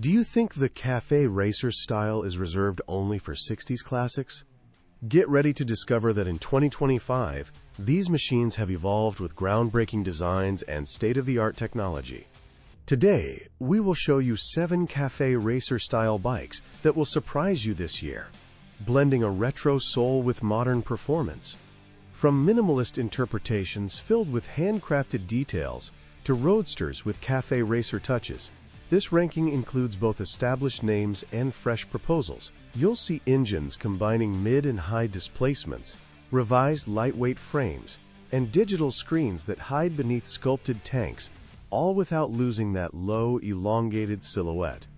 Do you think the Café racer style is reserved only for 60s classics? Get ready to discover that in 2025, these machines have evolved with groundbreaking designs and state-of-the-art technology. Today, we will show you 7 Café racer-style bikes that will surprise you this year, blending a retro soul with modern performance. From minimalist interpretations filled with handcrafted details to roadsters with Café racer touches, this ranking includes both established names and fresh proposals. You'll see engines combining mid and high displacements, revised lightweight frames, and digital screens that hide beneath sculpted tanks, all without losing that low, elongated silhouette.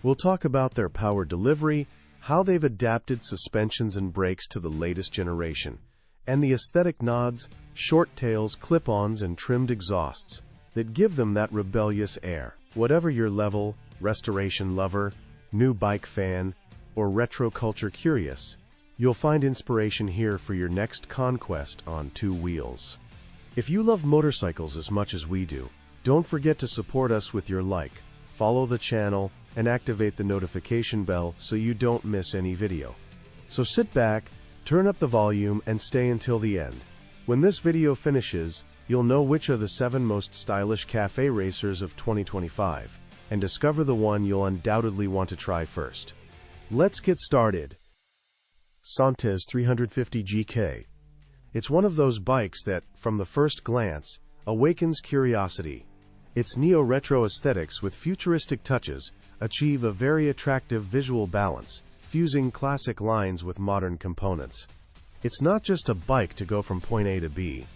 We'll talk about their power delivery, how they've adapted suspensions and brakes to the latest generation, and the aesthetic nods, short tails, clip-ons, and trimmed exhausts that give them that rebellious air. Whatever your level, restoration lover, new bike fan, or retro culture curious, you'll find inspiration here for your next conquest on 2 wheels. If you love motorcycles as much as we do, don't forget to support us with your like, follow the channel, and activate the notification bell so you don't miss any video. So sit back, turn up the volume, and stay until the end. When this video finishes, you'll know which are the 7 most stylish Café racers of 2025, and discover the one you'll undoubtedly want to try first. Let's get started. ZONTES 350 GK. It's one of those bikes that, from the first glance, awakens curiosity. Its neo-retro aesthetics with futuristic touches achieve a very attractive visual balance, fusing classic lines with modern components. It's not just a bike to go from point A to B.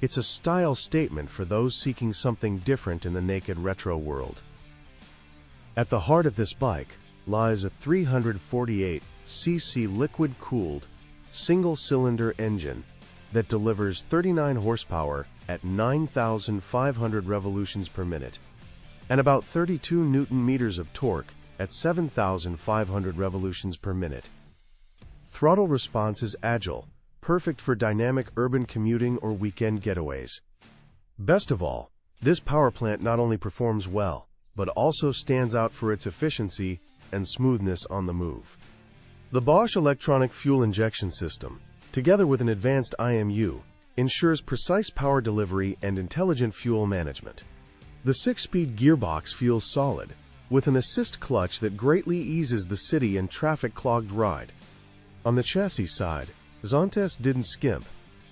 It's a style statement for those seeking something different in the naked retro world. At the heart of this bike lies a 348cc liquid-cooled, single-cylinder engine that delivers 39 horsepower at 9,500 revolutions per minute, and about 32 Newton-meters of torque at 7,500 revolutions per minute. Throttle response is agile, perfect for dynamic urban commuting or weekend getaways. Best of all, this power plant not only performs well, but also stands out for its efficiency and smoothness on the move. The Bosch electronic fuel injection system, together with an advanced IMU, ensures precise power delivery and intelligent fuel management. The 6-speed gearbox feels solid, with an assist clutch that greatly eases the city and traffic-clogged ride. On the chassis side, ZONTES didn't skimp.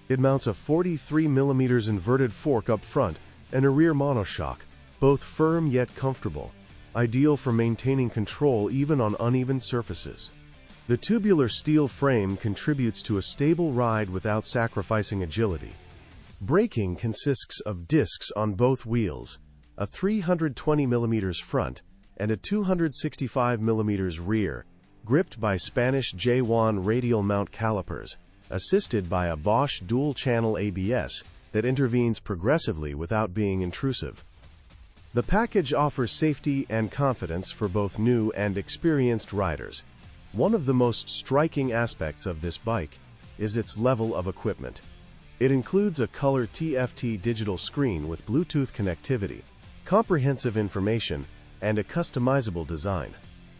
It mounts a 43mm inverted fork up front and a rear monoshock, both firm yet comfortable, ideal for maintaining control even on uneven surfaces. The tubular steel frame contributes to a stable ride without sacrificing agility. Braking consists of discs on both wheels, a 320mm front and a 265mm rear, gripped by Spanish J1 radial mount calipers, assisted by a Bosch dual-channel ABS that intervenes progressively without being intrusive. The package offers safety and confidence for both new and experienced riders. One of the most striking aspects of this bike is its level of equipment. It includes a color TFT digital screen with Bluetooth connectivity, comprehensive information, and a customizable design.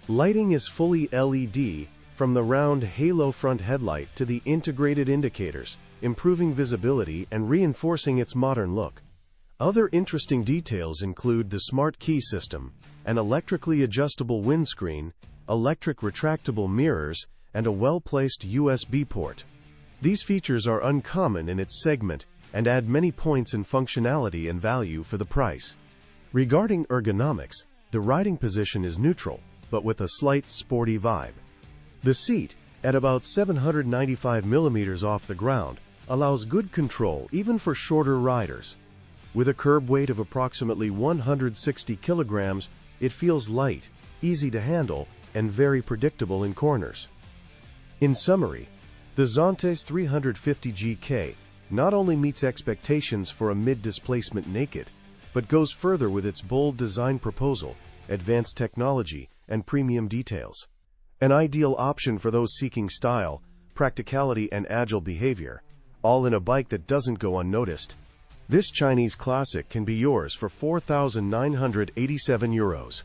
Lighting is fully LED, from the round halo front headlight to the integrated indicators, improving visibility and reinforcing its modern look. Other interesting details include the smart key system, an electrically adjustable windscreen, electric retractable mirrors, and a well-placed USB port. These features are uncommon in its segment and add many points in functionality and value for the price. Regarding ergonomics, the riding position is neutral, but with a slight sporty vibe. The seat, at about 795mm off the ground, allows good control even for shorter riders. With a curb weight of approximately 160 kilograms, it feels light, easy to handle, and very predictable in corners. In summary, the ZONTES 350 GK not only meets expectations for a mid-displacement naked, but goes further with its bold design proposal, advanced technology, and premium details. An ideal option for those seeking style, practicality, and agile behavior, all in a bike that doesn't go unnoticed. This Chinese classic can be yours for €4,987.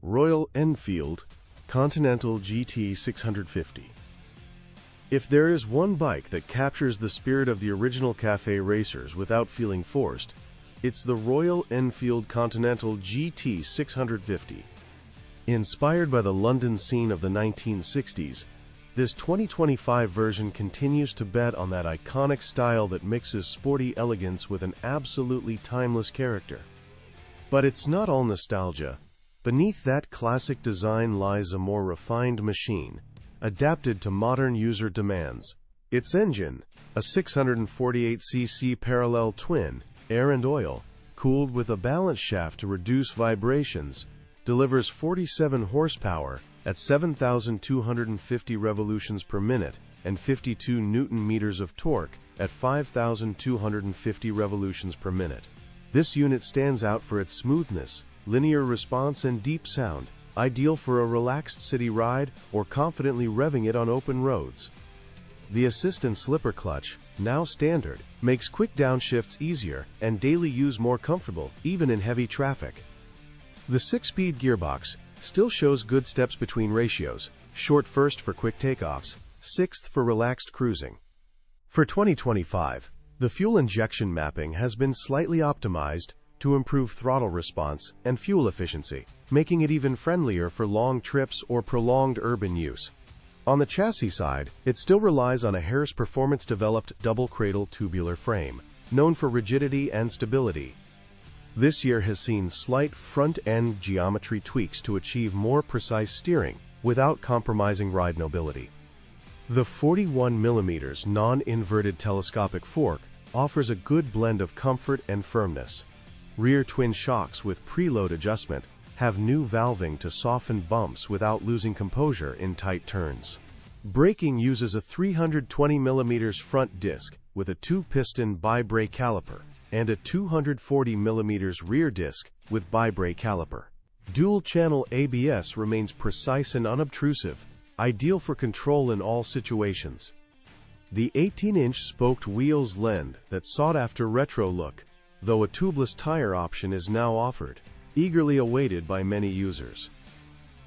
Royal Enfield Continental GT 650. If there is one bike that captures the spirit of the original Café racers without feeling forced, it's the Royal Enfield Continental GT 650. Inspired by the London scene of the 1960s, this 2025 version continues to bet on that iconic style that mixes sporty elegance with an absolutely timeless character. But it's not all nostalgia. Beneath that classic design lies a more refined machine, adapted to modern user demands. Its engine, a 648cc parallel twin, air and oil, cooled with a balance shaft to reduce vibrations, delivers 47 horsepower at 7,250 revolutions per minute and 52 Newton-meters of torque at 5,250 revolutions per minute. This unit stands out for its smoothness, linear response, and deep sound, ideal for a relaxed city ride or confidently revving it on open roads. The assist and slipper clutch, now standard, makes quick downshifts easier and daily use more comfortable, even in heavy traffic. The 6-speed gearbox still shows good steps between ratios, short first for quick takeoffs, sixth for relaxed cruising. For 2025, the fuel injection mapping has been slightly optimized to improve throttle response and fuel efficiency, making it even friendlier for long trips or prolonged urban use. On the chassis side, it still relies on a Harris performance-developed double-cradle tubular frame, known for rigidity and stability. This year has seen slight front-end geometry tweaks to achieve more precise steering without compromising ride nobility. The 41mm non-inverted telescopic fork offers a good blend of comfort and firmness. Rear twin shocks with preload adjustment have new valving to soften bumps without losing composure in tight turns. Braking uses a 320mm front disc with a 2-piston bi-brake caliper and a 240mm rear disc with bi-brake caliper. Dual-channel ABS remains precise and unobtrusive, ideal for control in all situations. The 18-inch spoked wheels lend that sought-after retro look, though a tubeless tire option is now offered, eagerly awaited by many users.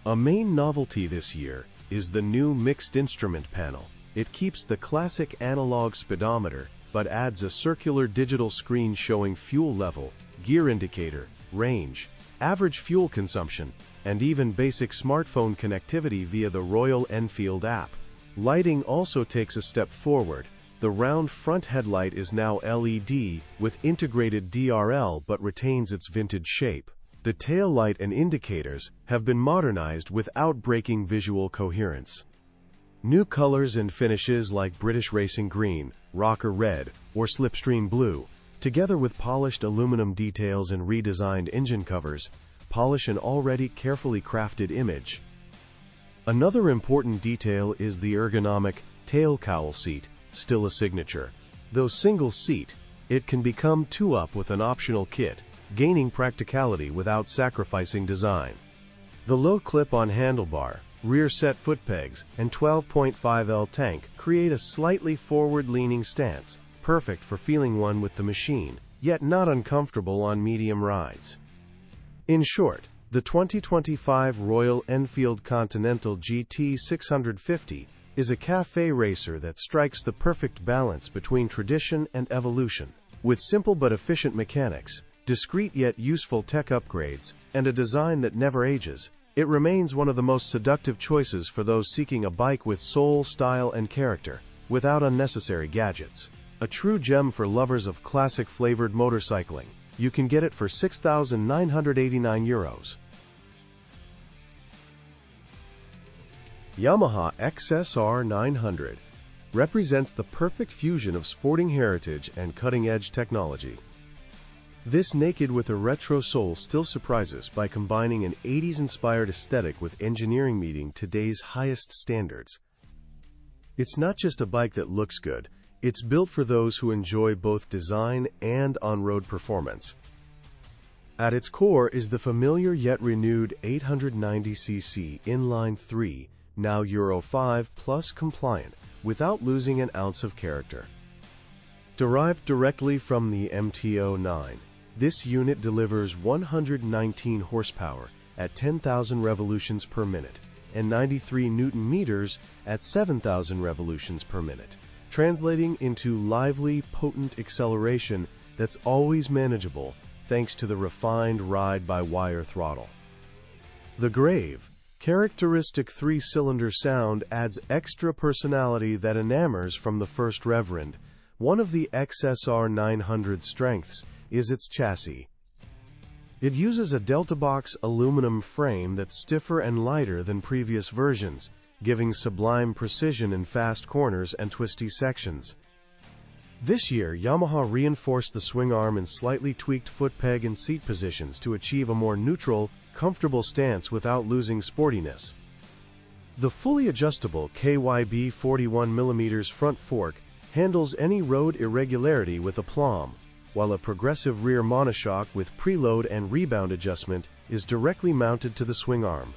A main novelty this year is the new mixed instrument panel. It keeps the classic analog speedometer, but adds a circular digital screen showing fuel level, gear indicator, range, average fuel consumption, and even basic smartphone connectivity via the Royal Enfield app. Lighting also takes a step forward. The round front headlight is now LED with integrated DRL but retains its vintage shape. The tail light and indicators have been modernized without breaking visual coherence. New colors and finishes like British Racing Green, Rocker Red, or Slipstream Blue, together with polished aluminum details and redesigned engine covers, polish an already carefully crafted image. Another important detail is the ergonomic tail cowl seat, still a signature. Though single seat, it can become two-up with an optional kit, gaining practicality without sacrificing design. The low clip-on handlebar, rear set foot pegs, and 12.5L tank create a slightly forward-leaning stance, perfect for feeling one with the machine, yet not uncomfortable on medium rides. In short, the 2025 Royal Enfield Continental GT 650 is a Café racer that strikes the perfect balance between tradition and evolution. With simple but efficient mechanics, discreet yet useful tech upgrades, and a design that never ages, it remains one of the most seductive choices for those seeking a bike with soul, style, and character, without unnecessary gadgets. A true gem for lovers of classic-flavored motorcycling. You can get it for €6,989. Yamaha XSR 900 represents the perfect fusion of sporting heritage and cutting-edge technology. This naked with a retro soul still surprises by combining an 80s-inspired aesthetic with engineering meeting today's highest standards. It's not just a bike that looks good, it's built for those who enjoy both design and on-road performance. At its core is the familiar yet renewed 890cc inline-3, now Euro 5 plus compliant, without losing an ounce of character. Derived directly from the MTO9, this unit delivers 119 horsepower at 10,000 revolutions per minute and 93 Newton meters at 7,000 revolutions per minute, translating into lively, potent acceleration that's always manageable thanks to the refined ride-by-wire throttle. The grave, characteristic three-cylinder sound adds extra personality that enamors from the first reverend. One of the XSR 900's strengths is its chassis. It uses a Delta-Box aluminum frame that's stiffer and lighter than previous versions, giving sublime precision in fast corners and twisty sections. This year, Yamaha reinforced the swing arm in slightly tweaked foot peg and seat positions to achieve a more neutral, comfortable stance without losing sportiness. The fully adjustable KYB 41mm front fork handles any road irregularity with aplomb, while a progressive rear monoshock with preload and rebound adjustment is directly mounted to the swing arm.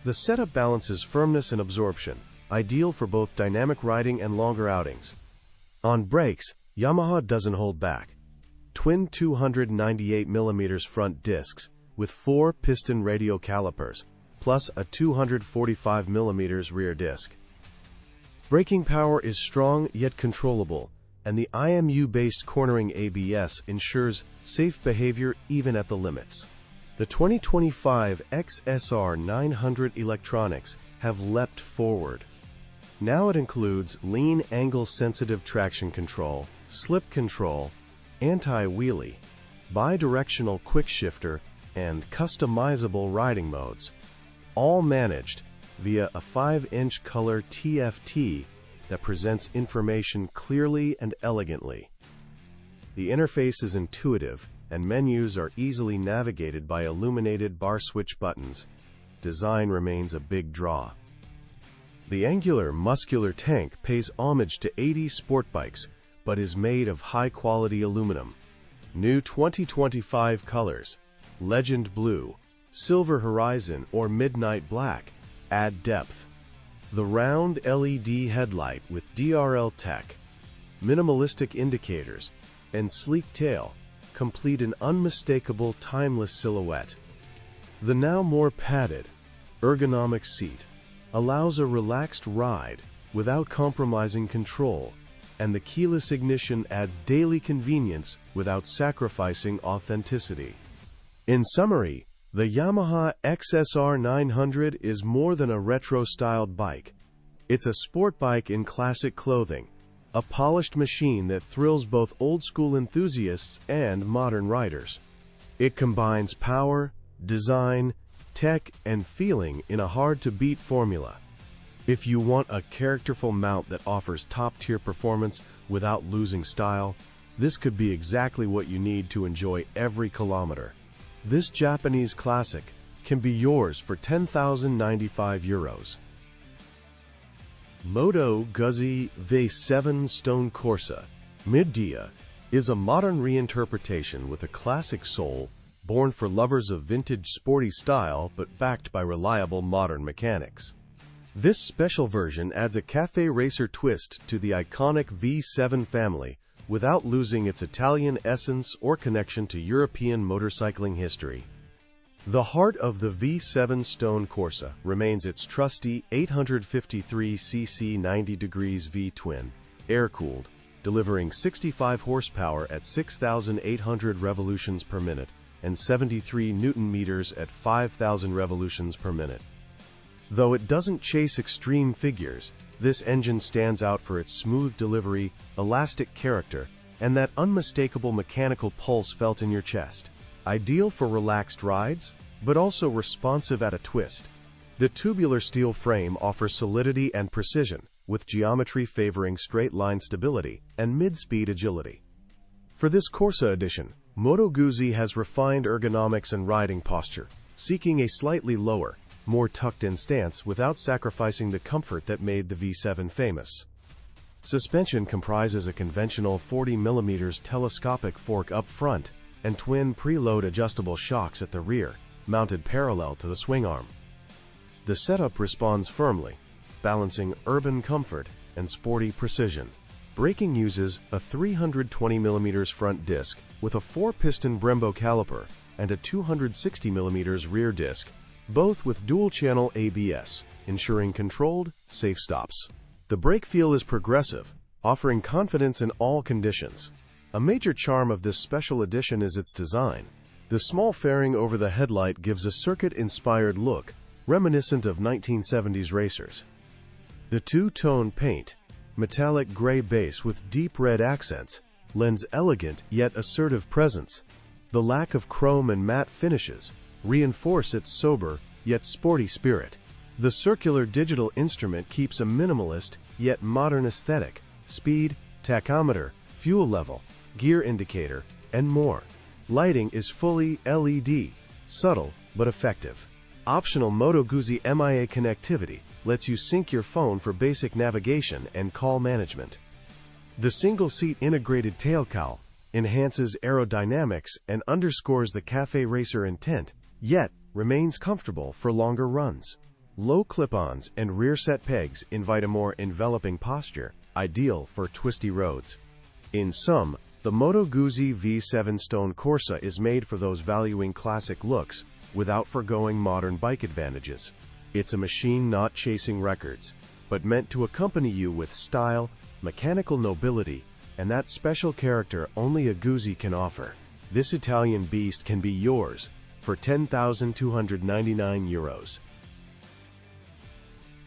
The setup balances firmness and absorption, ideal for both dynamic riding and longer outings. On brakes, Yamaha doesn't hold back. Twin 298mm front discs with 4 piston radial calipers, plus a 245mm rear disc. Braking power is strong yet controllable, and the IMU-based cornering ABS ensures safe behavior even at the limits. The 2025 XSR 900 electronics have leapt forward. Now it includes lean angle-sensitive traction control, slip control, anti-wheelie, bidirectional quick shifter, and customizable riding modes, all managed via a 5-inch color TFT that presents information clearly and elegantly. The interface is intuitive, and menus are easily navigated by illuminated bar switch buttons. Design remains a big draw. The angular, muscular tank pays homage to 80s sport bikes, but is made of high-quality aluminum. New 2025 colors, Legend Blue, Silver Horizon, or Midnight Black, add depth. The round LED headlight with DRL tech, minimalistic indicators, and sleek tail complete an unmistakable, timeless silhouette. The now more padded, ergonomic seat allows a relaxed ride without compromising control, and the keyless ignition adds daily convenience without sacrificing authenticity. In summary, the Yamaha XSR 900 is more than a retro-styled bike. It's a sport bike in classic clothing, a polished machine that thrills both old-school enthusiasts and modern riders. It combines power, design, tech, and feeling in a hard-to-beat formula. If you want a characterful mount that offers top-tier performance without losing style, this could be exactly what you need to enjoy every kilometer. This Japanese classic can be yours for €10,095. MOTO GUZZI V7 Stone Corsa Mid-Dia is a modern reinterpretation with a classic soul, born for lovers of vintage sporty style but backed by reliable modern mechanics. This special version adds a Café racer twist to the iconic V7 family without losing its Italian essence or connection to European motorcycling history. The heart of the V7 Stone Corsa remains its trusty 853cc 90° V-twin, air-cooled, delivering 65 horsepower at 6,800 revolutions per minute and 73 Newton-meters at 5,000 revolutions per minute. Though it doesn't chase extreme figures, this engine stands out for its smooth delivery, elastic character, and that unmistakable mechanical pulse felt in your chest. Ideal for relaxed rides, but also responsive at a twist. The tubular steel frame offers solidity and precision, with geometry favoring straight-line stability and mid-speed agility. For this Corsa edition, Moto GUZZI has refined ergonomics and riding posture, seeking a slightly lower, more tucked-in stance without sacrificing the comfort that made the V7 famous. Suspension comprises a conventional 40mm telescopic fork up front and twin preload adjustable shocks at the rear, mounted parallel to the swing arm. The setup responds firmly, balancing urban comfort and sporty precision. Braking uses a 320mm front disc with a 4-piston Brembo caliper and a 260mm rear disc, both with dual-channel ABS, ensuring controlled, safe stops. The brake feel is progressive, offering confidence in all conditions. A major charm of this special edition is its design. The small fairing over the headlight gives a circuit-inspired look, reminiscent of 1970s racers. The two-tone paint, metallic gray base with deep red accents, lends elegant yet assertive presence. The lack of chrome and matte finishes reinforce its sober yet sporty spirit. The circular digital instrument keeps a minimalist yet modern aesthetic. Speed, tachometer, fuel level, gear indicator, and more. Lighting is fully LED, subtle but effective. Optional MOTO GUZZI MIA connectivity lets you sync your phone for basic navigation and call management. The single-seat integrated tail cowl enhances aerodynamics and underscores the Café racer intent, yet remains comfortable for longer runs. Low clip-ons and rear set pegs invite a more enveloping posture, ideal for twisty roads. In sum, the MOTO GUZZI V7 Stone CORSA is made for those valuing classic looks without forgoing modern bike advantages. It's a machine not chasing records, but meant to accompany you with style, mechanical nobility, and that special character only a GUZZI can offer. This Italian beast can be yours for €10,299.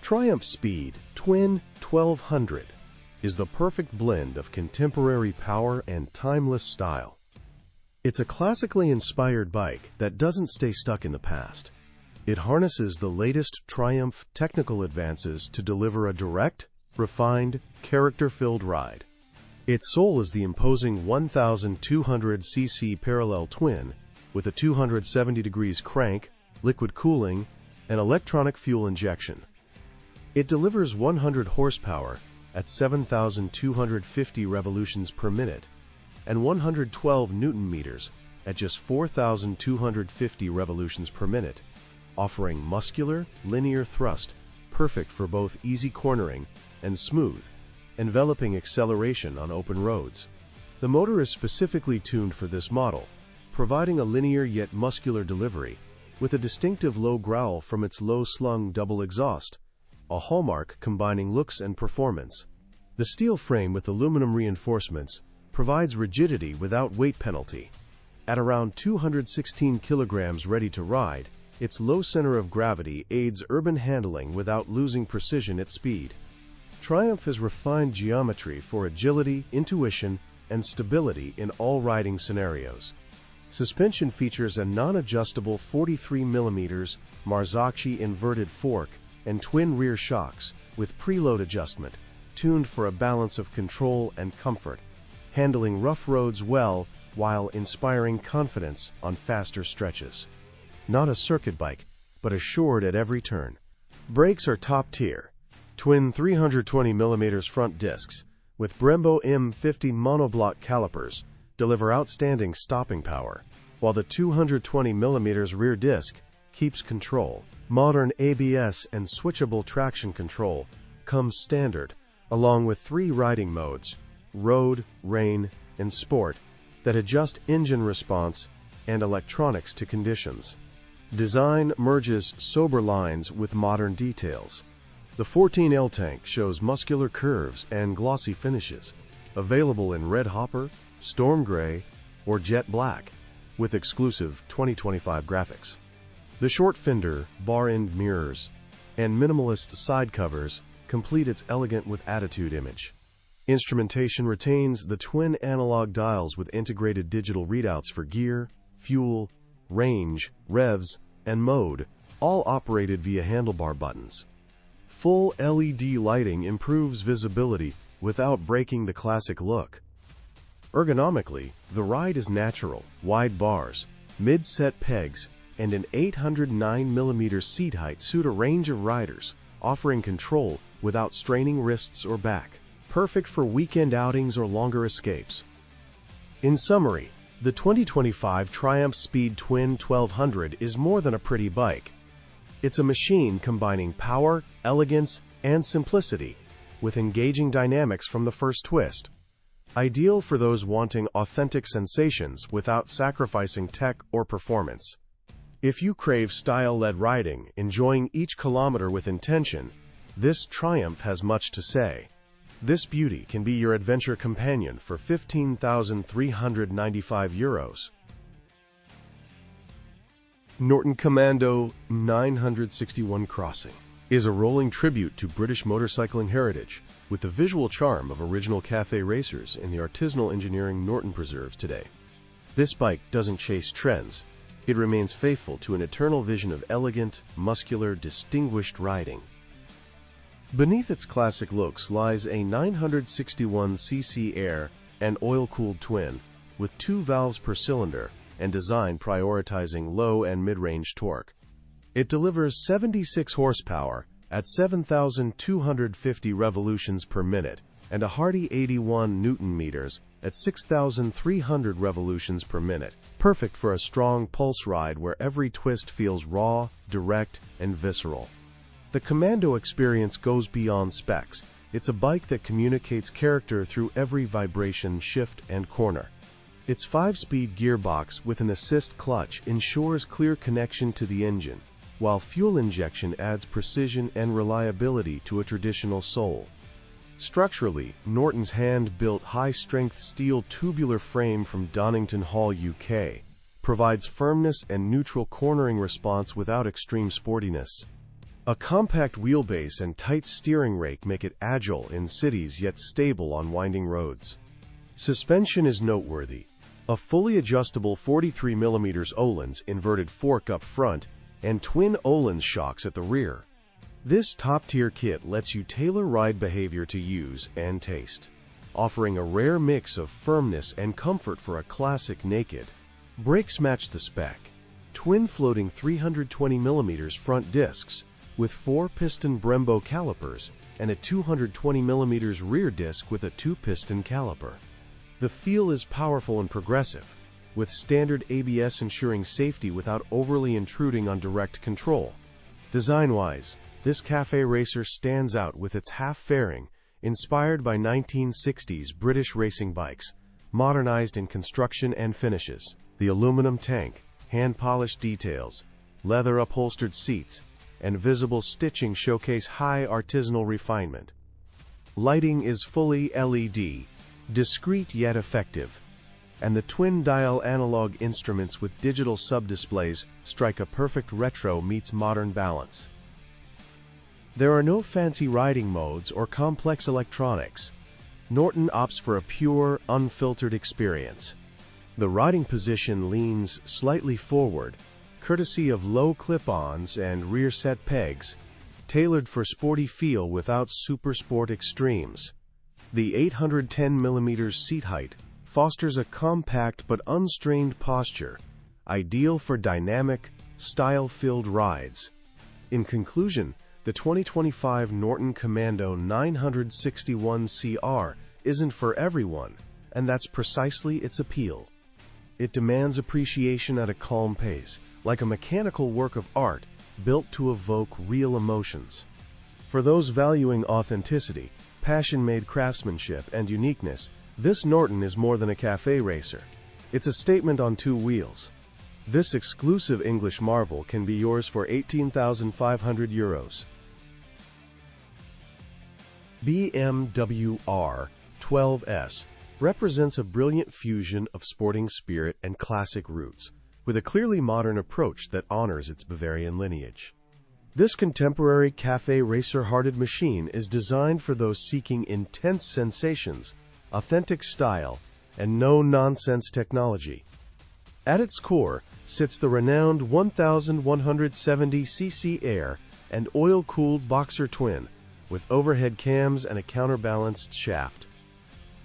Triumph Speed Twin 1200 is the perfect blend of contemporary power and timeless style. It's a classically inspired bike that doesn't stay stuck in the past. It harnesses the latest Triumph technical advances to deliver a direct, refined, character-filled ride. Its soul is the imposing 1,200cc parallel twin with a 270 degrees crank, liquid cooling, and electronic fuel injection. It delivers 100 horsepower at 7,250 revolutions per minute and 112 Newton-meters at just 4,250 revolutions per minute, offering muscular, linear thrust, perfect for both easy cornering and smooth, enveloping acceleration on open roads. The motor is specifically tuned for this model, providing a linear yet muscular delivery, with a distinctive low growl from its low-slung double exhaust, a hallmark combining looks and performance. The steel frame with aluminum reinforcements provides rigidity without weight penalty. At around 216 kilograms ready to ride, its low center of gravity aids urban handling without losing precision at speed. Triumph has refined geometry for agility, intuition, and stability in all riding scenarios. Suspension features a non-adjustable 43mm Marzocchi inverted fork and twin rear shocks with preload adjustment, tuned for a balance of control and comfort, handling rough roads well while inspiring confidence on faster stretches. Not a circuit bike, but assured at every turn. Brakes are top tier. Twin 320mm front discs with Brembo M50 monoblock calipers deliver outstanding stopping power, while the 220mm rear disc keeps control. Modern ABS and switchable traction control comes standard, along with 3 riding modes, road, rain, and sport, that adjust engine response and electronics to conditions. Design merges sober lines with modern details. The 14L tank shows muscular curves and glossy finishes, available in red hopper, storm gray, or jet black, with exclusive 2025 graphics. The short fender, bar-end mirrors, and minimalist side covers complete its elegant with attitude image. Instrumentation retains the twin analog dials with integrated digital readouts for gear, fuel, range, revs, and mode, all operated via handlebar buttons. Full LED lighting improves visibility without breaking the classic look. Ergonomically, the ride is natural, wide bars, mid-set pegs, and an 809mm seat height suit a range of riders, offering control without straining wrists or back. Perfect for weekend outings or longer escapes. In summary, the 2025 Triumph Speed Twin 1200 is more than a pretty bike. It's a machine combining power, elegance, and simplicity, with engaging dynamics from the first twist. ideal for those wanting authentic sensations without sacrificing tech or performance. If you crave style-led riding, enjoying each kilometer with intention, this Triumph has much to say. This beauty can be your adventure companion for €15,395. Norton Commando 961 Crossing is a rolling tribute to British motorcycling heritage, with the visual charm of original Café racers in the artisanal engineering Norton preserves today. This bike doesn't chase trends. It remains faithful to an eternal vision of elegant, muscular, distinguished riding. Beneath its classic looks lies a 961cc air and oil-cooled twin with 2 valves per cylinder and design prioritizing low and mid-range torque. It delivers 76 horsepower at 7,250 revolutions per minute and a hearty 81 Newton-meters at 6,300 revolutions per minute, perfect for a strong pulse ride where every twist feels raw, direct, and visceral. The Commando experience goes beyond specs. It's a bike that communicates character through every vibration, shift, and corner. Its 5-speed gearbox with an assist clutch ensures clear connection to the engine, while fuel injection adds precision and reliability to a traditional Soul. Structurally, Norton's hand-built high-strength steel tubular frame from Donington Hall, UK, provides firmness and neutral cornering response without extreme sportiness. A compact wheelbase and tight steering rake make it agile in cities yet stable on winding roads. Suspension is noteworthy. A fully adjustable 43mm Öhlins inverted fork up front and twin Öhlins shocks at the rear. This top-tier kit lets you tailor ride behavior to use and taste, offering a rare mix of firmness and comfort for a classic naked. Brakes match the spec. Twin floating 320mm front discs with 4-piston Brembo calipers and a 220mm rear disc with a 2-piston caliper. The feel is powerful and progressive, with standard ABS ensuring safety without overly intruding on direct control. Design-wise, this Café racer stands out with its half-fairing, inspired by 1960s British racing bikes, modernized in construction and finishes. The aluminum tank, hand-polished details, leather-upholstered seats, and visible stitching showcase high artisanal refinement. Lighting is fully LED, discreet yet effective, and the twin-dial analog instruments with digital sub-displays strike a perfect retro meets modern balance. There are no fancy riding modes or complex electronics. Norton opts for a pure, unfiltered experience. The riding position leans slightly forward, courtesy of low clip-ons and rear-set pegs, tailored for sporty feel without super sport extremes. The 810mm seat height fosters a compact but unstrained posture, ideal for dynamic, style-filled rides. In conclusion, the 2025 Norton Commando 961 CR isn't for everyone, and that's precisely its appeal. It demands appreciation at a calm pace, like a mechanical work of art built to evoke real emotions. For those valuing authenticity, passion-made craftsmanship, and uniqueness, this Norton is more than a Café racer. It's a statement on 2 wheels. This exclusive English marvel can be yours for €18,500. BMW R12S represents a brilliant fusion of sporting spirit and classic roots, with a clearly modern approach that honors its Bavarian lineage. This contemporary Café racer-hearted machine is designed for those seeking intense sensations, authentic style, and no-nonsense technology. At its core sits the renowned 1,170cc air and oil-cooled boxer twin, with overhead cams and a counterbalanced shaft.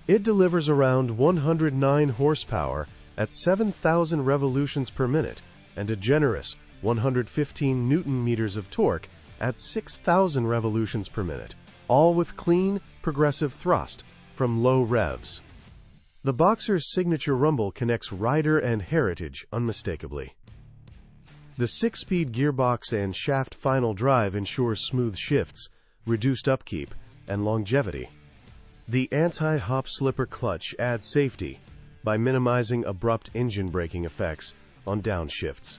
It delivers around 109 horsepower at 7,000 revolutions per minute and a generous 115 Newton-meters of torque at 6,000 revolutions per minute, all with clean, progressive thrust from low revs. The Boxer's signature rumble connects rider and heritage unmistakably. The 6-speed gearbox and shaft final drive ensures smooth shifts, reduced upkeep, and longevity. The anti-hop slipper clutch adds safety by minimizing abrupt engine braking effects on downshifts.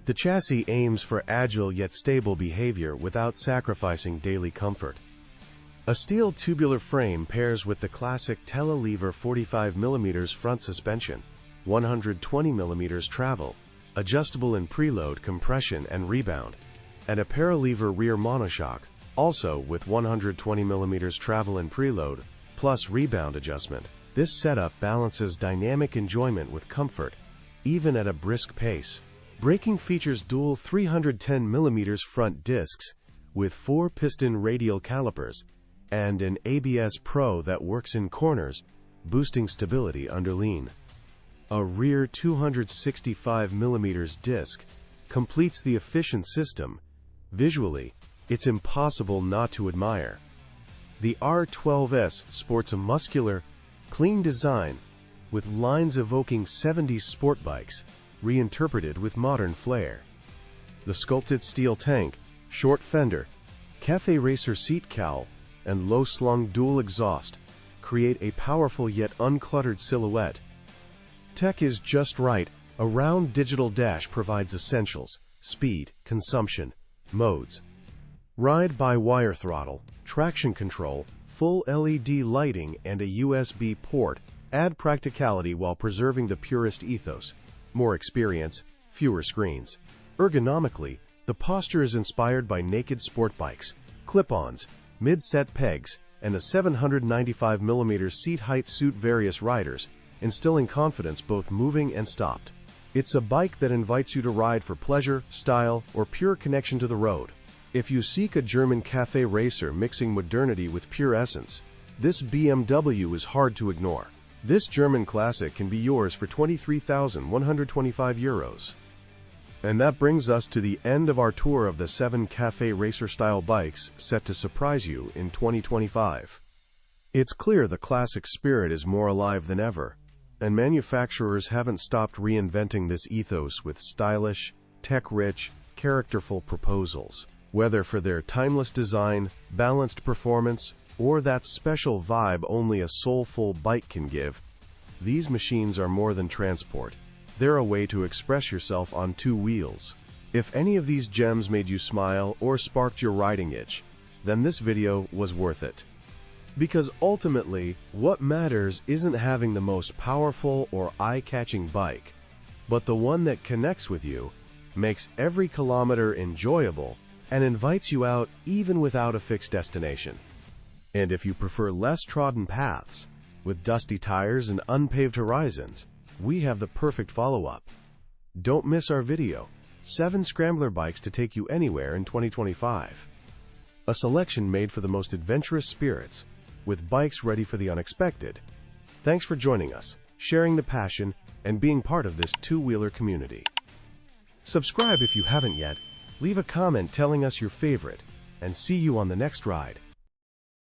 The chassis aims for agile yet stable behavior without sacrificing daily comfort. A steel tubular frame pairs with the classic Telelever 45mm front suspension, 120mm travel, adjustable in preload, compression, and rebound, and a paralever rear monoshock, also with 120mm travel and preload, plus rebound adjustment. This setup balances dynamic enjoyment with comfort, even at a brisk pace. Braking features dual 310mm front discs with 4-piston radial calipers and an ABS Pro that works in corners, boosting stability under lean. A rear 265mm disc completes the efficient system. Visually, it's impossible not to admire. The R12S sports a muscular, clean design with lines evoking 70s sport bikes, reinterpreted with modern flair. The sculpted steel tank, short fender, Café racer seat cowl, and low-slung dual exhaust create a powerful yet uncluttered silhouette. Tech is just right. A round digital dash provides essentials: speed, consumption, modes, ride-by-wire throttle, traction control, full LED lighting, and a USB port add practicality while preserving the purist ethos. More experience, fewer screens. Ergonomically, the posture is inspired by naked sport bikes, clip-ons, mid-set pegs, and a 795mm seat height suit various riders, instilling confidence both moving and stopped. It's a bike that invites you to ride for pleasure, style, or pure connection to the road. If you seek a German café racer mixing modernity with pure essence, this BMW is hard to ignore. This German classic can be yours for €23,125. And that brings us to the end of our tour of the 7 café racer-style bikes set to surprise you in 2025. It's clear the classic spirit is more alive than ever, and manufacturers haven't stopped reinventing this ethos with stylish, tech-rich, characterful proposals. Whether for their timeless design, balanced performance, or that special vibe only a soulful bike can give, these machines are more than transport. They're a way to express yourself on 2 wheels. If any of these gems made you smile or sparked your riding itch, then this video was worth it. Because ultimately, what matters isn't having the most powerful or eye-catching bike, but the one that connects with you, makes every kilometer enjoyable, and invites you out even without a fixed destination. And if you prefer less trodden paths, with dusty tires and unpaved horizons, we have the perfect follow-up. Don't miss our video, 7 scrambler bikes to take you anywhere in 2025. A selection made for the most adventurous spirits, with bikes ready for the unexpected. Thanks for joining us, sharing the passion, and being part of this 2-wheeler community. Subscribe if you haven't yet, leave a comment telling us your favorite, and see you on the next ride.